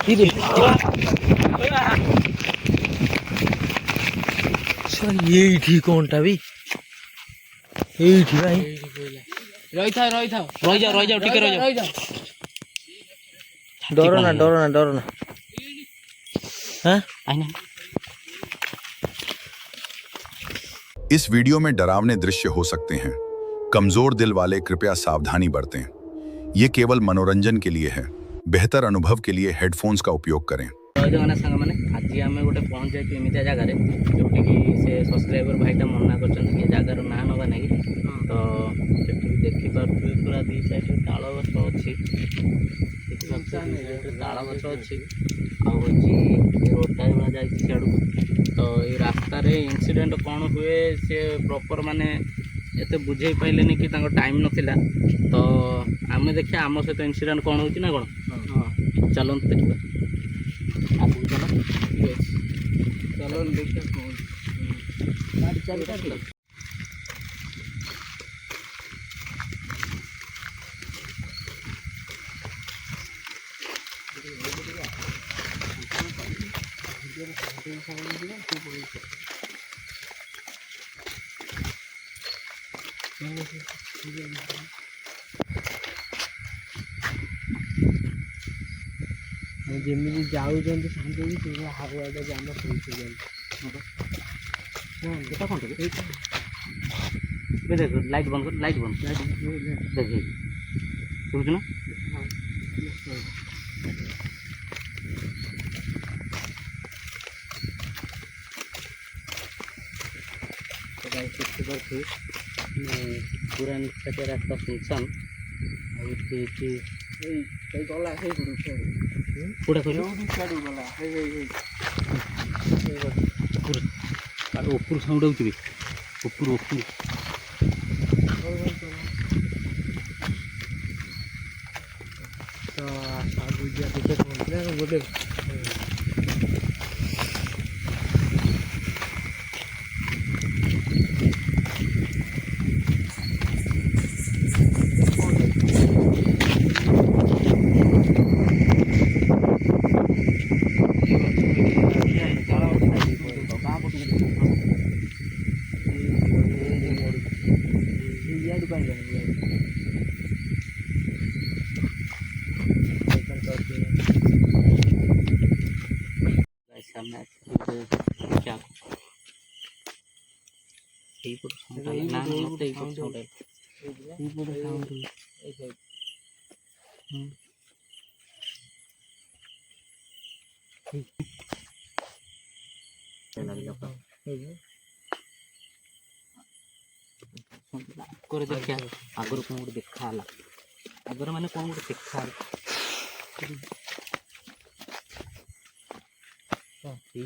ये ठीक कौनटा भी ये ठीक भाई रही था रह जाओ टिके रह जाओ डरो ना हां आइना इस वीडियो में डरावने दृश्य हो सकते हैं। कमजोर दिल वाले कृपया सावधानी बरतें। ये केवल मनोरंजन के लिए है। बेहतर अनुभव के लिए हेडफोन्स का उपयोग करें। सांग मैंने आज आम गोटे पहुँच जाए एमती जगार जोटि से सब्सक्राइबर भाईटा मना कर जगार ना नवा ना तो देखिपे पूरा दी साइड ताल गछ अच्छी ताल गछ अच्छी रोडटा भाया जाए सियाड़ तो ये रास्त इंसीडेंट कौन हुए सी प्रॉपर माने एत बुझे पाइले कि टाइम नाला तो आम देखिए आम सहित इंसीडेंट कौन होना कौन चलते देखिए आगे चलो देखिए जमी जाऊँ सांगे हावाटा जाम देख लाइट बंद कर लाइट बंद देख शुभुच ना पूरा निष्ठा रास्ता सुनसान गला पूरा ऊपर साउंड होती ऊपर तो आगू देखिए गोटे देखिए आगर कौन गोटे देखा आगर मैंने कौन गोटे देखा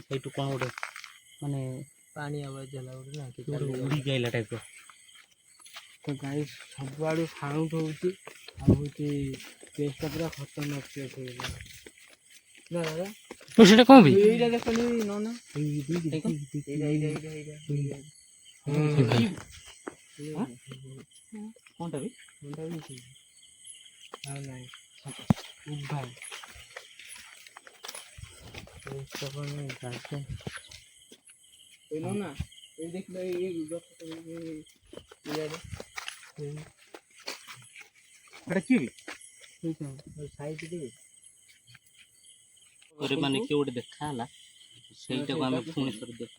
सैटू कौन गोटे माने पानी आवाज जाला गोटे ना उड़ी गईला टाइप तो गाई सब आड़ साउंड होती केसटा पूरा खतरनाक केस हो ना दादा तो सेटा कौन भी एइटा देखनी न ना कौनटा भी हाँ नहीं भाई ना ये देख लो ये माने किए गोटे देखा सहीटा को आम पुणी थोड़े देख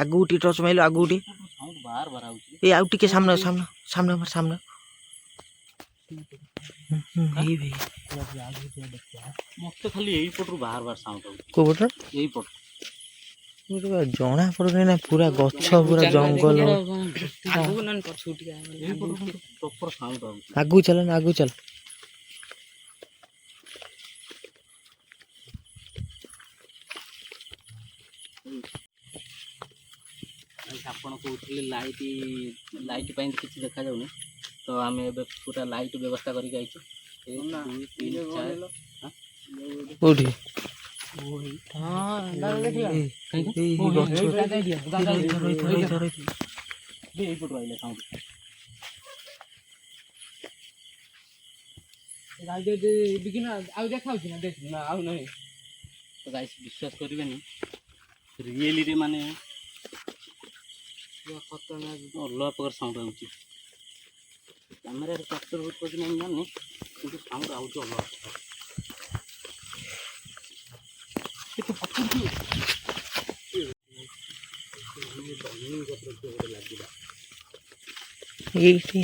आगू टच माइल आगू बार बार ये आउ टिके सामने सामने सामने मार सामने मत खाली यही पटू बार बार साउंड को पट यही पट जना पड़े ना पूरा गछ पूरा जंगल आगू चल आगू चल आपण कहते लाइट लाइट किसी देखा जाऊनी तो आम पूरा लाइट व्यवस्था करके ଏଇପଟୁ ଆଇଲେ ସାଉଣ୍ଡ ଆଉ ଦେଖାଉଛି ନା ଦେଖ ନା ଆଉ ନାହିଁ ତ ଗାଇସ୍ ବିଶ୍ୱାସ କରିବେନି ରିଏଲିରେ ମାନେ ଅଲଗା ପ୍ରକାର ସାଉଣ୍ଡ ଆଉଛି କ୍ୟାମେରାରେ କ୍ୟାପଚର ବହୁତ କରୁଛି ନା ମୁଁ ଜାଣିନି କିନ୍ତୁ ସାଉଣ୍ଡ ଆଉଛି ଅଲଗା ପ୍ରକାର କେତେ ପଛକୁ ଲାଗିଲା ଏଇଠି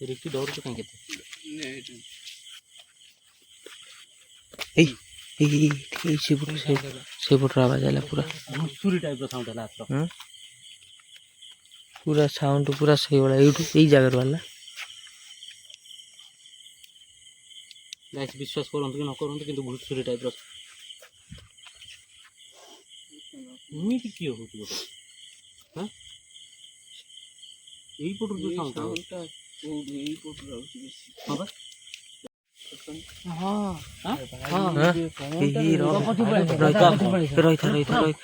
ରିକି ଡରୁଛୁ କାହିଁ କେତେ ଏଇ ସେପଟର ଆବାଜ ହେଲା ପୁରା ଘୁଷୁରୀ ଟାଇପ୍ର ସାଉଣ୍ଡ ହେଲା ଆତ୍ର ପୁରା ସାଉଣ୍ଡ ପୁରା ସେଇଭଳିଆ ଏଇଠୁ ଏଇ ଜାଗାରୁ ବାହାରିଲା ଗାଇସ୍ ବିଶ୍ୱାସ କରନ୍ତୁ କି ନ କରନ୍ତୁ କିନ୍ତୁ ଘୁଷୁରୀ ଟାଇପ୍ର ଏମିତି କିଏ ହେଉଛି ଗୋଟେ ହଁ ଏଇପଟରୁ ଯେଉଁ ସାଉଣ୍ଡଟା ଏଇପଟରୁ ଆଉଛି ବେଶୀ ହଁ ବା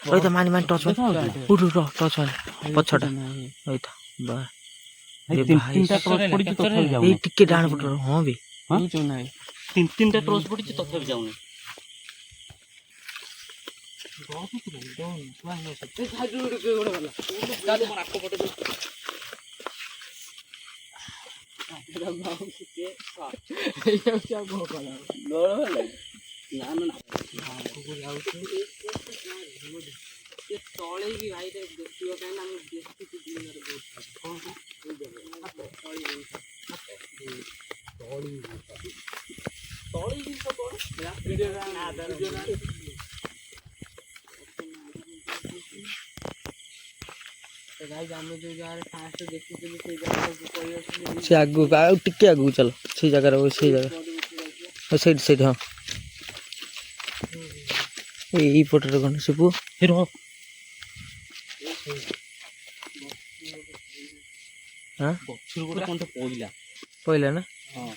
ରହିଥା ମାନି ଟଚ ଉଠୁ ଟଚ ପଛଟା ରହିଥା ବା ଏଇ ଟିକେ ଡାହାଣ ପଟର ହଁ ବେ ତିନିଟା କ୍ରସ୍ ପଡ଼ିଛି ତଥାପି ଯାଉନି ତଳେଇକି ଭାଇ ଦେଖିବ କାହିଁକି ନା ଆମେ ଦେଖିଛୁ ଦିନରେ ଆମେ ଯୋଉ ଜାଗାରେ ଫାଷ୍ଟ ଦେଖିଥିଲୁ ସେଇ ଜାଗାକୁ ପଳେଇ ଆସିଲୁ ସେ ଆଗକୁ ଆଉ ଟିକେ ଆଗକୁ ଚାଲ ସେଇ ଜାଗାରେ ସେଇ ଜାଗା ସେଇଠି ସେଇଠି ହଁ ଏଇ ପଟରେ କ'ଣ ସବୁ ରହ ହଁ ଗଛରୁ ଗୋଟେ କ'ଣ ପଇଲା ପଇଲା ନା ହଁ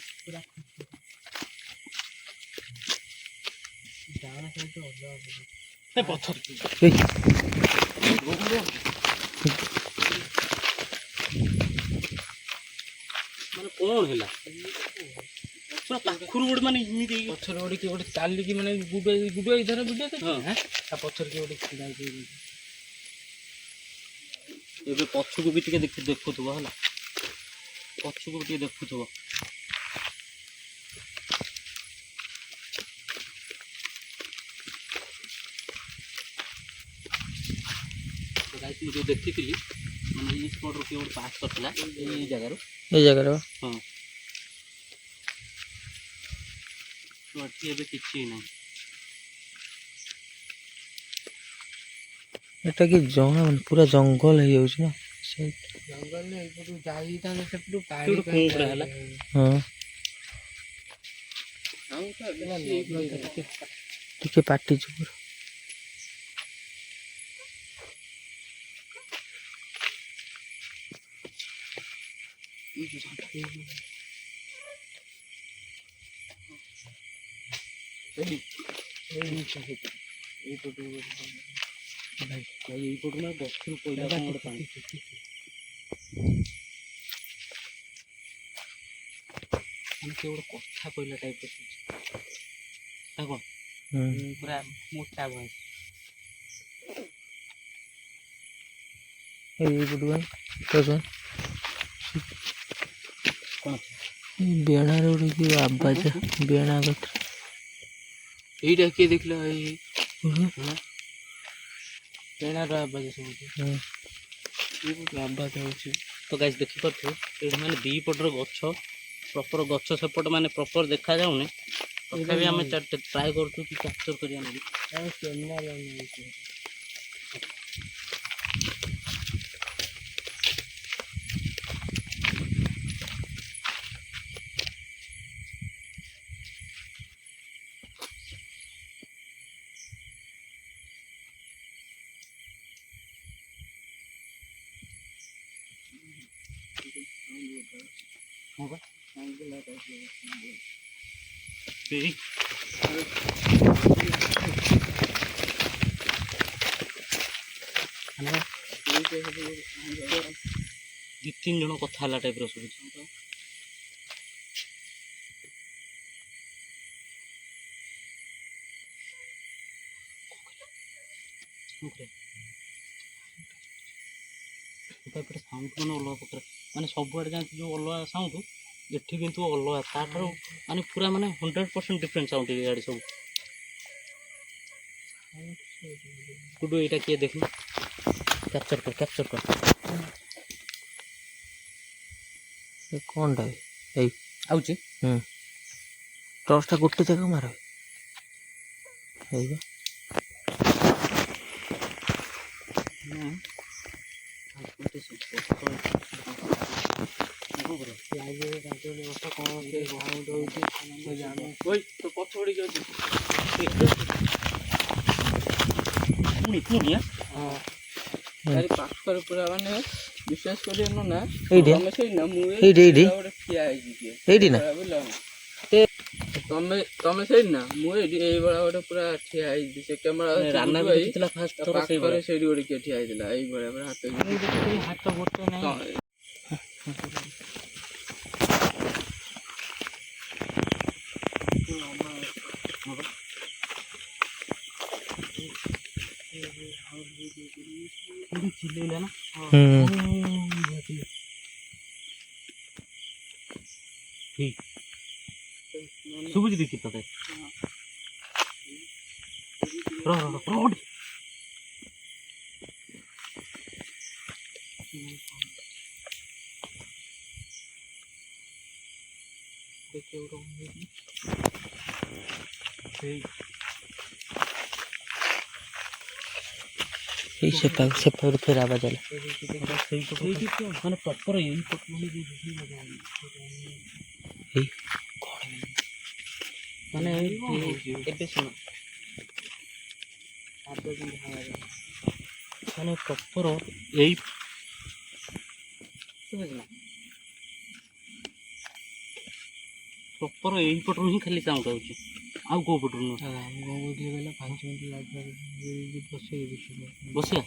ମାନେ କ'ଣ ହେଲା ପୁରା ପାଖରୁ ଗୋଟେ ମାନେ ଏମିତି ପଛରେ ଗୋଟେ କିଏ ଗୋଟେ ଚାଲିକି ମାନେ ଗୁଡୁଆଇ ଧର ଭିଡ଼ିଓ ଦେଖି ତା ପଛରେ କିଏ ଗୋଟେ ଛିଡ଼ା ହେଇକି ଏବେ ପଛକୁ ବି ଟିକେ ଦେଖୁଥିବ ହେଲା ପଛକୁ ବି ଟିକେ ଦେଖୁଥିବ ମୁଁ ଯେଉଁ ଦେଖିଥିଲି ମାନେ ଏଇ ସ୍ପଟରୁ କିଏ ଗୋଟେ ପାସ୍ କରିଥିଲା ଏଇ ଜାଗାରୁ ହଁ ଏଠି ଏବେ କିଛି ନାହିଁ ଏଟା କି ଜଣା ପୁରା ଜଙ୍ଗଲ ହେଇଯାଉଛି ନା ସେ ଜଙ୍ଗଲରେ ଏଇପଟୁ ଯାଇଥାନ୍ତେ ସେପଟୁ ଗୋଟେ କ'ଣ ପୁରା ହେଲା ହଁ ଟିକେ ପାଟି ଚୁପ ଏଇପଟୁ ନା ଗଛରୁ ପଇଲା କ'ଣ ଗୋଟେ ପାଣି ମାନେ କିଏ ଗୋଟେ କଥା କହିଲା ଟାଇପ୍ର ଆଉ କ'ଣ ପୁରା ମୋଟା ଭଏସ୍ ଏଇପଟୁ କ'ଣ ବେଣାରେ ଗୋଟେ କି ଆବାଜ ବେଣା କଥା ଏଇଟା କିଏ ଦେଖିଲା ଏଇ ବେଣାର ଆବାଜ ଶୁଭୁଛି ଆବାଜ ହେଉଛି ତ ଗାଇସ୍ ଦେଖିପାରୁଥିବ ଏଇଠି ମାନେ ଦୁଇ ପଟର ଗଛ ପ୍ରପର ଗଛ ସେପଟ ମାନେ ପ୍ରପର ଦେଖାଯାଉନି ତଥାପି ଆମେ ଟ୍ରାଏ କରୁଛୁ କି କ୍ୟାପଚର କରିବା ନେବି କ୍ୟାମେରା ସେଇ ଦି ତିନି ଜଣ କଥା ହେଲା ଟାଇପ୍ର ଶୁଭୁଛି। ତାପରେ ସାଉଣ୍ଡ ମାନେ ଅଲଗା ପ୍ରକାର, ମାନେ ସବୁଆଡ଼େ ଯାଆନ୍ତି ଯେଉଁ ଅଲଗା ସାଉଣ୍ଡ, ଏଠି କିନ୍ତୁ ଅଲଗା, ତାଠାରୁ ମାନେ ପୁରା ମାନେ 100% ଡିଫରେଣ୍ଟ ସାଉଣ୍ଡ ଇଆଡ଼େ ସବୁ। ଗୁଡୁ ଏଇଟା କିଏ ଦେଖିନି, କ୍ୟାପଚର କର। ଏ କ'ଣଟା ଏଇ ଆଉଛି ଟର୍ଚଟା ଗୋଟେ ଜାଗା ମାର ଏଇ ବା। ପାଖରେ ପୁରା ମାନେ ବିଶ୍ୱାସ କରିବେନ ନା, ଏଇଠି ତମେ ସେଇନା ମୁଁ ଏଇଠି ଗୋଟେ ଠିଆ ହେଇଛି ଏଇଠି ନା ତମେ ସେଇନା ମୁଁ ଏଇଠି ଏଇଭଳିଆ ଗୋଟେ ପୁରା ଠିଆ ହେଇଛି। ସେ କ୍ୟାମେରା ପାଖରେ ସେଇଠି ଗୋଟେ କିଏ ଠିଆ ହେଇଥିଲା ଏଇଭଳିଆ ପୁରା ହାତ ଗୋଟେ ନାହିଁ। ଚିଲେଇଲା ନା ଶୁଭୁଛି ଦେଖି ତତେ ଏଇ ସେପାଖରୁ ଫେର ଆବାଜ ହେଲା। ମାନେ ପ୍ରପର ଏଇ ମାନେ ଏବେ ଶୁଣ ମାନେ ପ୍ରପର ଏଇ ପ୍ରପର ଏଇ ପଟରୁ ହିଁ ଖାଲି ସାଉଣ୍ଡ ଆଉଛି, ଆଉ କୋଉ ପଟରୁ ନୁହଁ। 5 ମିନିଟ୍ ବସିବା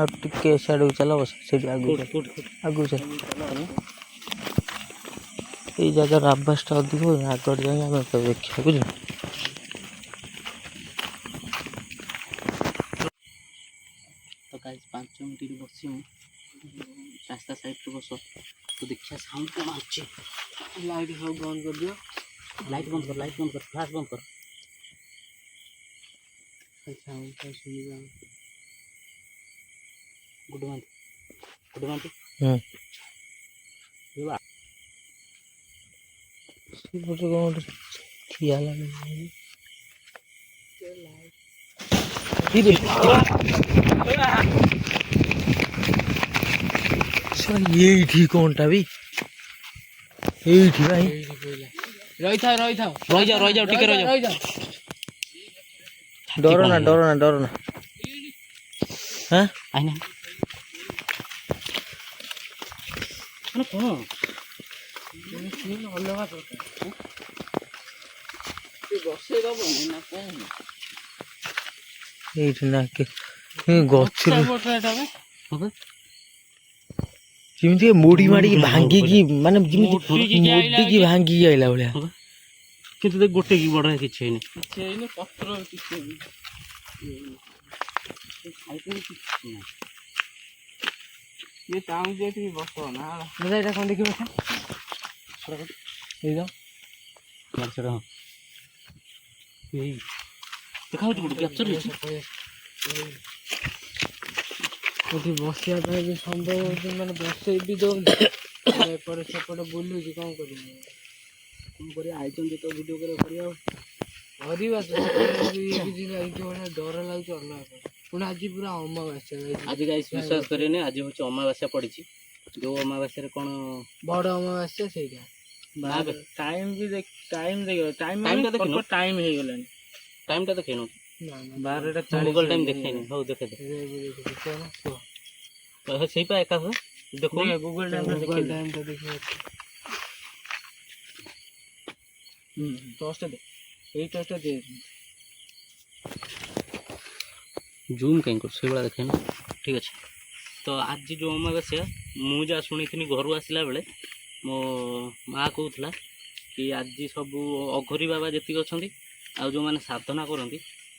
ଆଉ ଟିକେ ସିଆଡ଼କୁ ଚାଲ, ବସ ସେଇଠି ଆଗକୁ ଚାଲ। ଏଇ ଜାଗାର ଆବାସଟା ଅଧିକ ହୁଏ, ଆଗରେ ଯାଇ ଆମେ ଦେଖିବା ବୁଝିଲ। ତ ଗାଇସ୍ 5 ମିନିଟ୍ ବସିମୁ ରାସ୍ତା ସାଇଡ଼୍ରେ ବସ, ତ ଦେଖିବା ସାଉଣ୍ଡ କ'ଣ ଆସୁଛି। ଲାଇଟ୍ ସବୁ ବନ୍ଦ କରିଦିଅ, ଲାଇଟ୍ ବନ୍ଦ କର, ଫ୍ଲାସ୍ ବନ୍ଦ କର। ଗୁଡ ମାନ୍ତି ସେପଟେ କ'ଣ ଗୋଟେ ଠିଆ ହେଲା ଏଇଠି କ'ଣଟା ବି ଏଇଠି ଭାଇ ରହିଯାଉ ଟିକେ ରହିଯାଉ। ଡର ନା ହଁ ଆଇନା ମାନେ କ'ଣ ଅଲଗା ପ୍ରକାର ବସେଇ ଦବନି ନା କ'ଣ? ଏଇଠି ନା ଗଛରୁ ଯେମିତି ମୁଡ଼ି ମାଡ଼ିକି ଭାଙ୍ଗିକି, ମାନେ ଯେମିତି ମୋଡ଼ିକି ଭାଙ୍ଗିକି ଆଇଲା ଭଳିଆ। କିନ୍ତୁ ଗୋଟେ କି ବଡ଼ କିଛି ହେଇନି, ପତ୍ର କିଛି ଇଏ ଚାହୁଁଛି ଏଠି ବସ ନା ଏଇଟା କ'ଣ ଦେଖିବ ଦେଖାଉଛି ଗୋଟେ କ୍ୟାପଚର ହେଇଛି। ଏଠି ବସିବା ପାଇଁ ବି ସମ୍ଭବ ହଉଛି, ମାନେ ବସେଇ ବି ଦଉନି, ଏପଟେ ସେପଟେ ବୁଲୁଛି। କ'ଣ କରିବା ଆଇଛନ୍ତି ତ ଭିଡ଼ିଓ କରିବା କିଛି ଡର ଲାଗୁଛି ଅଲଗା। ପୁଣି ଆଜି ପୁରା ଅମାବାସ୍ୟା। ଆଜି ଗାଇସ୍ ବିଶ୍ୱାସ କରିବେନି, ଆଜି ହେଉଛି ଅମାବାସ୍ୟା ପଡ଼ିଛି। ଯେଉଁ ଅମାବାସ୍ୟାରେ କ'ଣ ବଡ଼ ଅମାବାସ୍ୟା ସେଇଟା। ଟାଇମ୍ ବି ଟାଇମ୍ ହେଇଗଲାଣି। ଟାଇମ୍ଟା ଦେଖେଇନୁ 12ଟା ଗୁଗଲ ଟାଇମ୍ ଦେଖେଇନି। ହଉ ଦେଖେ ସେଇପା ଏକା ଦେଖୁ ଗୁଗଲ ଟାଇମ୍ ଦେଖ। ଟର୍ଚ୍ଚଟା ଦେ, ଏଇ ଟର୍ଚ୍ଚଟା ଦେ। ଜୁମ୍ କାହିଁ କରୁ ସେଇଭଳିଆ ଦେଖେ ନା। ଠିକ୍ ଅଛି। ତ ଆଜି ଯେଉଁ ଅମାବାସ୍ୟା, ମୁଁ ଯାହା ଶୁଣିଥିଲି ଘରୁ ଆସିଲା ବେଳେ ମୋ ମା କହୁଥିଲା କି ଆଜି ସବୁ ଅଘରୀ ବାବା ଯେତିକି ଅଛନ୍ତି ଆଉ ଯେଉଁମାନେ ସାଧନା କରନ୍ତି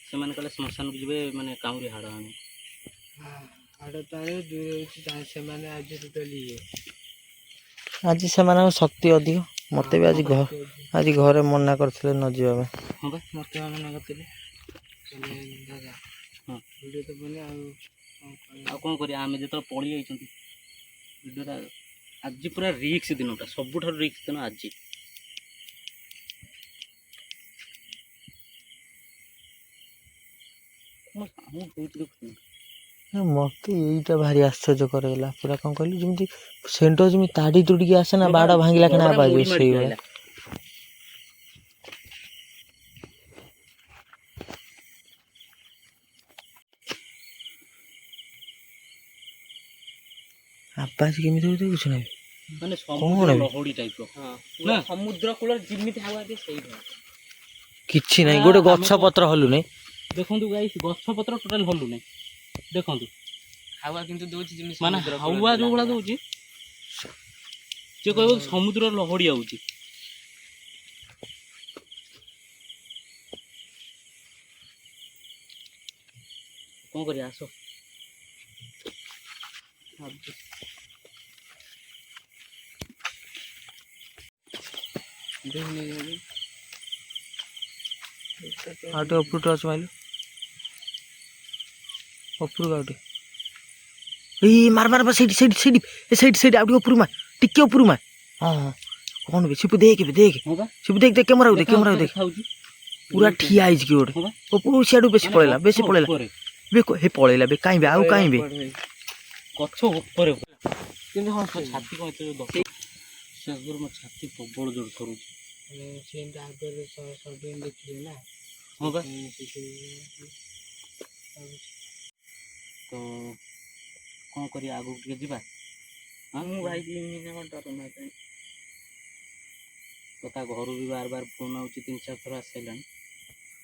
ସେମାନେ କାଳେ ଶ୍ମଶାନକୁ ଯିବେ, ମାନେ କାଉଁରୀ ହାଡ଼ ଆଣି। ହାଡ଼ ତାରେ ଦୂର ହେଉଛି, ସେମାନେ ଆଜି ଟୋଟାଲି ଆଜି ସେମାନଙ୍କ ଶକ୍ତି ଅଧିକ। ମତେ ବି ଆଜି ଘରେ ମନା କରିଥିଲେ ନ ଯିବା ପାଇଁ। ହଁ ବା, ମୋତେ ମନା କରିଥିଲେ। ଦାଦା ହଁ ଭିଡ଼ିଓ ତ ବନେ ଆଉ କ'ଣ କରିବା, ଆମେ ଯେତେବେଳେ ପଳେଇ ଯାଇଛନ୍ତି ଭିଡ଼ିଓଟା। ଆଜି ପୁରା ରିକ୍ସ ଦିନଟା, ସବୁଠାରୁ ରିକ୍ସ ଦିନ ଆଜି। ମୁଁ ବହୁତ ଦେଖୁଥିଲି। ମତେ ଏଇଟା ଭାରି ଆଶ୍ଚର୍ଯ୍ୟ କରାଇଲା ପୁରା। କ'ଣ କହିଲୁ, ଯେମିତି ସେଣ୍ଟ ଯେମିତି ତାଡ଼ି ତୁଡ଼ିକି ଆସେ ନା, ବାଡ଼ ଭାଙ୍ଗିଲା କିଣା ଆବାଜ ହୁଏ ସେଇଭଳିଆ। ଆବାଜ କେମିତି ହଉଛି କିଛି ନାହିଁ, ମାନେ କ'ଣ ସମୁଦ୍ର ଏବେ? ଲହଡ଼ି ଟାଇପ୍ର। ନା ସମୁଦ୍ର କୂଳରେ ଯେମିତି ହାୱା ଦିଏ ସେଇଭଳିଆ। କିଛି ନାହିଁ, ଗୋଟେ ଗଛ ପତ୍ର ହଲୁନି। ଦେଖନ୍ତୁ ଗାଇସ୍, ଗଛ ପତ୍ର ଟୋଟାଲ ହଲୁନି। ଦେଖନ୍ତୁ ହାୱା କିନ୍ତୁ ଦଉଛି ଯେମିତି ମାନେ ହାୱା ଯେଉଁ ଭଳିଆ ଦଉଛି, ସିଏ କହିବ ସମୁଦ୍ର ଲହଡ଼ି ଆଉଛି। କ'ଣ କରିବା, ଆସ। ଆଉ ଟିକେ ଉପରୁ ଟର୍ଚ୍ଚ ମାଇଲୁ, ଉପରକୁ ଆଉ ଟିକେ। ଏଇ ମାର ସେଇଠି ସେଇଠି ସେଇଠି ସେଇଠି ସେଇଠି ଆଉ ଟିକେ ଉପରୁ ମା, ଟିକେ ଉପରୁ ମା। ହଁ ହଁ, କ'ଣ ବେ ଶିବୁ, ଦେଖେ ହଁ ବା, ଶିବୁ, ଦେଖ କ୍ୟାମେରାକୁ ଦେଖ, କ୍ୟାମେରାକୁ ଦେଖ। ଦେଖାଉଛି ପୁରା ଠିଆ ହେଇଛି କି ଗୋଟେ। ହଁ ବା। ଉପରୁ ସିଆଡ଼ୁ ବେଶୀ ମାନେ ପଳେଇଲା, ବେଶୀ ଗଛ ପଳେଇଲା। ଉପରେ। ବେ ହେ ପଳେଇଲା ବେ, କାଇଁ ବେ, ଆଉ କାଇଁ ବେ। ଗଛ ଉପରେ କିନ୍ତୁ ହଁ ମୋ ଛାତି କ'ଣ ଏତେ ଦଶ ସେ ଆଗରୁ ମୋ ଛାତି ପ୍ରବଳ ଜୋର ଥରୁଛି। ସେମିତି ଆଗରେ ସବୁ ଦେଖିଲେ ନା। ହଁ ବା। ତ କ'ଣ କରିବା, ଆଗକୁ ଟିକେ ଯିବା। ମୁଁ ଭାଇ ଡର ନାହିଁ। ତ ତା ଘରୁ ବି ବାର ବାର ଫୋନ୍ ଆଉଛି, 3-4 ଥର ଆସିସାରିଲାଣି।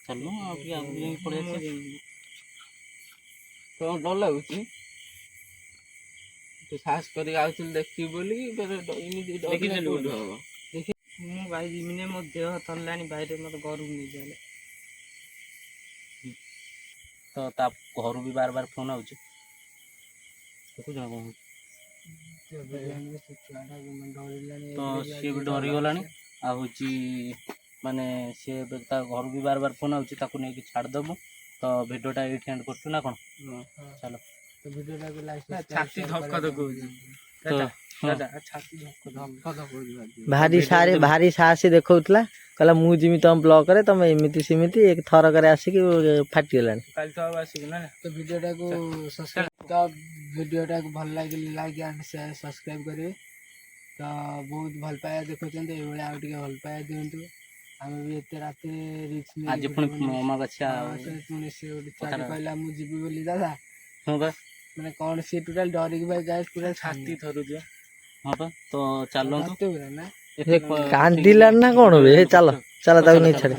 ଚାଲୁନ ଆଉ ଟିକେ ଆଗକୁ ଯାଇକି ପଳେଇ ଆସିବା। ତ ଡର ଲାଗୁଛି, ତୁ ସାହସ କରିକି ଆଉଥିଲୁ ଦେଖିବି ବୋଲି, ଏମିତି ଦେଖିଦେଲୁ କୋଉଠୁ ହବ। ମୁଁ ଭାଇ ଯିମିନି, ମୋ ଦେହ ଥରିଲାଣି, বাইরে ମୋତେ ଘରକୁ ନେଇଯାଲେ। ତ ତା ଘରୁ ବି ବାର ବାର ଫୋନ୍ ଆଉଛି। ଦେଖୁଛ ନା କ'ଣ ହଉଛି। ତ ସିଏ ବି ଡରିଗଲାଣି। ଆଉ ହେଉଛି ମାନେ ସିଏ ଏବେ ତା ଘରୁ ବି ବାର ବାର ଫୋନ୍ ଆଉଛି, ତାକୁ ନେଇକି ଛାଡ଼ିଦେବୁ। ତ ଭିଡ଼ିଓଟା ଏଇଠି ଏଣ୍ଡ କରୁଛୁ ନା କ'ଣ? ଚାଲ। ଛାତି ଧକ ଧକ ହଉଛି। ଭାରି ସାହସୀ ଦେଖଉଥିଲା, କହିଲା ମୁଁ ଯିମି ତମ ବ୍ଲକରେ, ତମେ ଏମିତି ସେମିତି ଥରକରେ ଆସିକି ଫାଟିଗଲାଣି। କାଲି ତ ଆଉ ଆସିବୁ ନା। ତ ଭିଡ଼ିଓଟାକୁ ଭଲ ଲାଗିଲେ ଲାଇକ୍ ଆଣ୍ଡ ସେୟାର ସବସ୍କ୍ରାଇବ୍ କରିବେ। ତ ବହୁତ ଭଲ ପାଇବା ଦେଖୁଛନ୍ତି, ଏଇଭଳିଆ ଆଉ ଟିକେ ଭଲ ପାଇବା ଦିଅନ୍ତୁ। ଆମେ ବି ଏତେ ରାତିରେ ରିକ୍ସ ଆଜି ପୁଣି ଅମାବାସ୍ୟା ପୁଣି ସେ ଗୋଟେ ଛୁଆଟେ କହିଲା ମୁଁ ଯିବି ବୋଲି ଦାଦା। ହଁ ବା, ମାନେ କ'ଣ ସିଏ ଟୋଟାଲ ଡରିକି ଭାଇ ଯାଏ, ପୁରା ଛାତି ଥରୁଛି। ହଁ ବା। ତ ଚାଲନ୍ତୁ। ନା କାନ୍ଦିଲାନି ନା କ'ଣ ବେ, ଚାଲ ଚାଲ ତାକୁ ନେଇ ଛାଡେ।